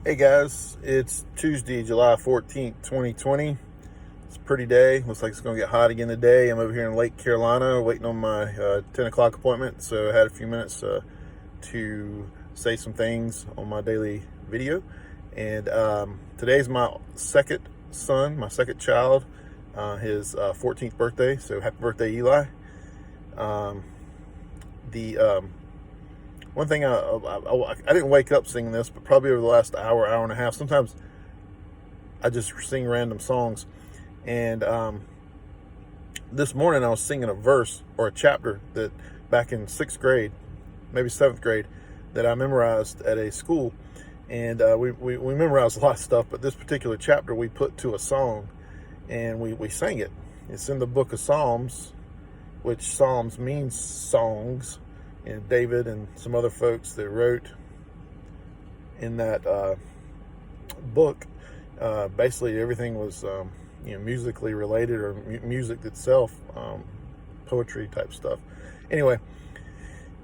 Hey guys, it's Tuesday, July 14th, 2020. It's a pretty day. Looks like it's going to get hot again today. I'm over here in Lake Carolina waiting on my 10 o'clock appointment. So I had a few minutes to say some things on my daily video. And today's my second son, my second child, his 14th birthday. So happy birthday, Eli. One thing, I didn't wake up singing this, but probably over the last hour and a half, sometimes I just sing random songs. And this morning I was singing a verse or a chapter that back in 6th grade, maybe 7th grade, that I memorized at a school. And we memorized a lot of stuff, but this particular chapter we put to a song and we sang it. It's in the book of Psalms, which Psalms means songs. And David and some other folks that wrote in that book, basically everything was musically related, or music itself, poetry type stuff. Anyway,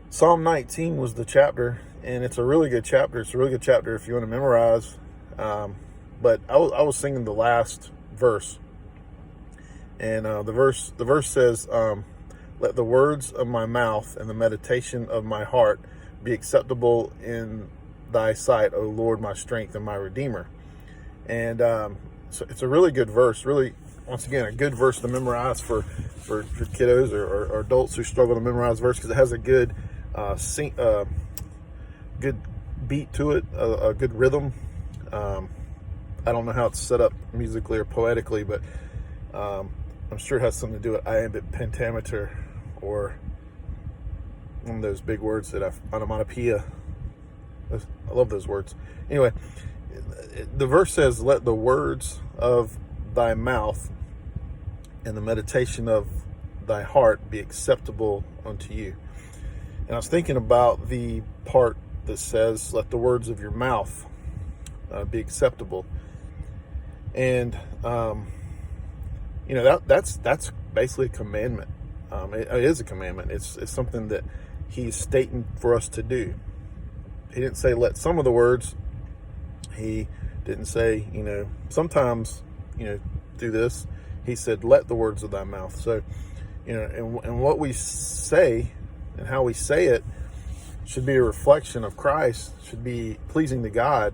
Psalm 19 was the chapter, and it's a really good chapter. It's a really good chapter if you want to memorize. But I was singing the last verse, and the verse says, "Let the words of my mouth and the meditation of my heart be acceptable in thy sight, O Lord, my strength and my redeemer." And so it's a really good verse, really, once again, a good verse to memorize for kiddos or adults who struggle to memorize verse, because it has a good good beat to it, a good rhythm. I don't know how it's set up musically or poetically, but I'm sure it has something to do with iambic pentameter, or one of those big words that onomatopoeia. I love those words. Anyway, the verse says, "Let the words of thy mouth and the meditation of thy heart be acceptable unto you." And I was thinking about the part that says, "Let the words of your mouth be acceptable." And that's basically a commandment. It is a commandment. It's something that he's stating for us to do. He didn't say let some of the words. He didn't say, sometimes, do this. He said, let the words of thy mouth. So, and what we say and how we say it should be a reflection of Christ, should be pleasing to God.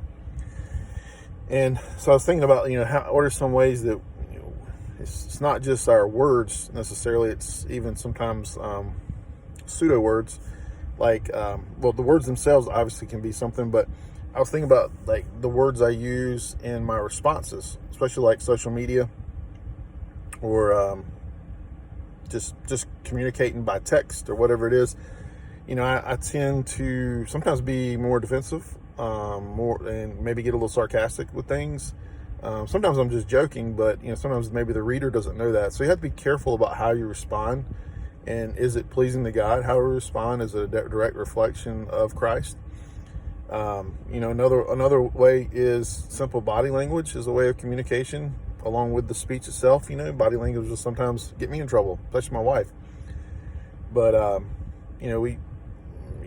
And so I was thinking about, what are some ways that it's not just our words necessarily, it's even sometimes pseudo words, like, the words themselves obviously can be something, but I was thinking about like the words I use in my responses, especially like social media, or just communicating by text or whatever it is. I tend to sometimes be more defensive, and maybe get a little sarcastic with things. Sometimes I'm just joking, but sometimes maybe the reader doesn't know that. So you have to be careful about how you respond, and is it pleasing to God? How we respond is a direct reflection of Christ. Another way is simple body language is a way of communication, along with the speech itself. Body language will sometimes get me in trouble, especially my wife. But you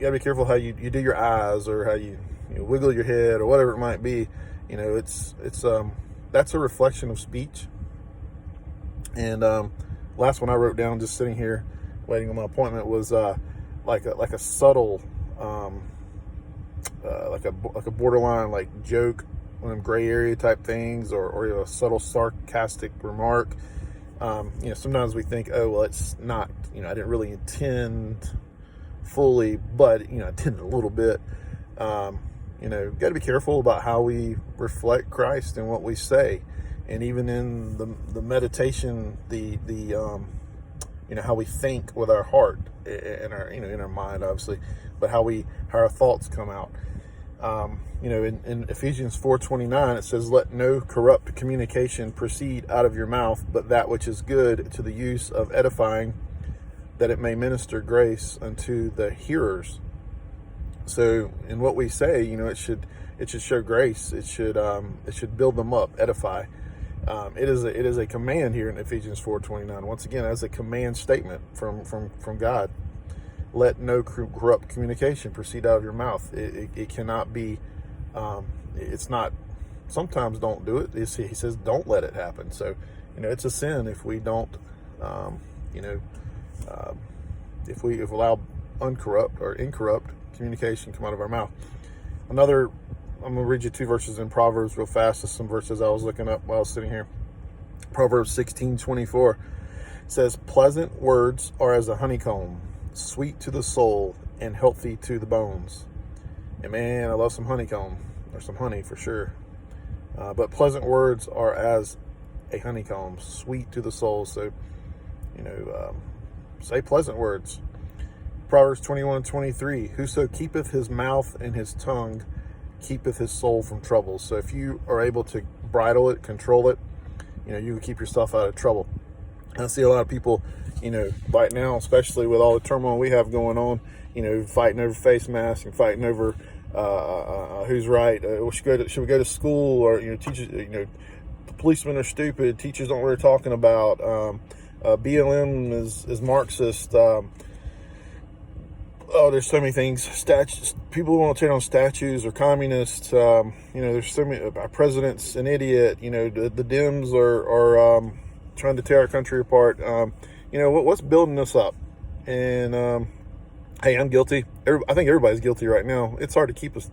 gotta be careful how you do your eyes, or how you wiggle your head, or whatever it might be. It's that's a reflection of speech. And last one I wrote down, just sitting here waiting on my appointment, was like a subtle, like a borderline like joke, one of them gray area type things, or a subtle sarcastic remark. Sometimes we think, oh well, it's not, I didn't really intend fully, but I intended a little bit. Got to be careful about how we reflect Christ in what we say, and even in the meditation, the how we think with our heart and our in our mind, obviously, but how our thoughts come out. In Ephesians 4:29, it says, "Let no corrupt communication proceed out of your mouth, but that which is good to the use of edifying, that it may minister grace unto the hearers." So in what we say, it should show grace. It should build them up, edify. It is a command here in Ephesians 4:29. Once again, as a command statement from God. Let no corrupt communication proceed out of your mouth. It cannot be it's not, sometimes don't do it. He says, don't let it happen. So, it's a sin if we don't, you know, if we allow uncorrupt or incorrupt communication come out of our mouth. I'm going to read you 2 verses in Proverbs real fast. There's some verses I was looking up while I was sitting here. Proverbs 16:24 says, pleasant words are as a honeycomb, sweet to the soul and healthy to the bones. And man, I love some honeycomb, or some honey for sure. But pleasant words are as a honeycomb, sweet to the soul. So, say pleasant words. Proverbs 21:23, whoso keepeth his mouth and his tongue keepeth his soul from trouble. So if you are able to bridle it, control it, you can keep yourself out of trouble. I see a lot of people, right now, especially with all the turmoil we have going on, fighting over face masks and fighting over who's right. Should we go to school? Or, teachers, the policemen are stupid. Teachers don't know what they're talking about. BLM is Marxist. There's so many things. Statues. People who want to tear down statues are communists. There's so many. Our president's an idiot. The Dems are trying to tear our country apart. What's building us up? And hey, I'm guilty. I think everybody's guilty right now. It's hard to keep us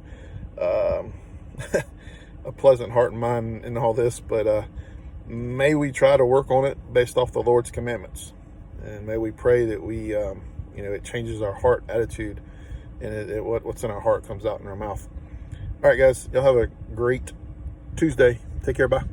a pleasant heart and mind in all this, but may we try to work on it based off the Lord's commandments, and may we pray that we, it changes our heart attitude, and what's in our heart comes out in our mouth. All right, guys, y'all have a great Tuesday. Take care. Bye.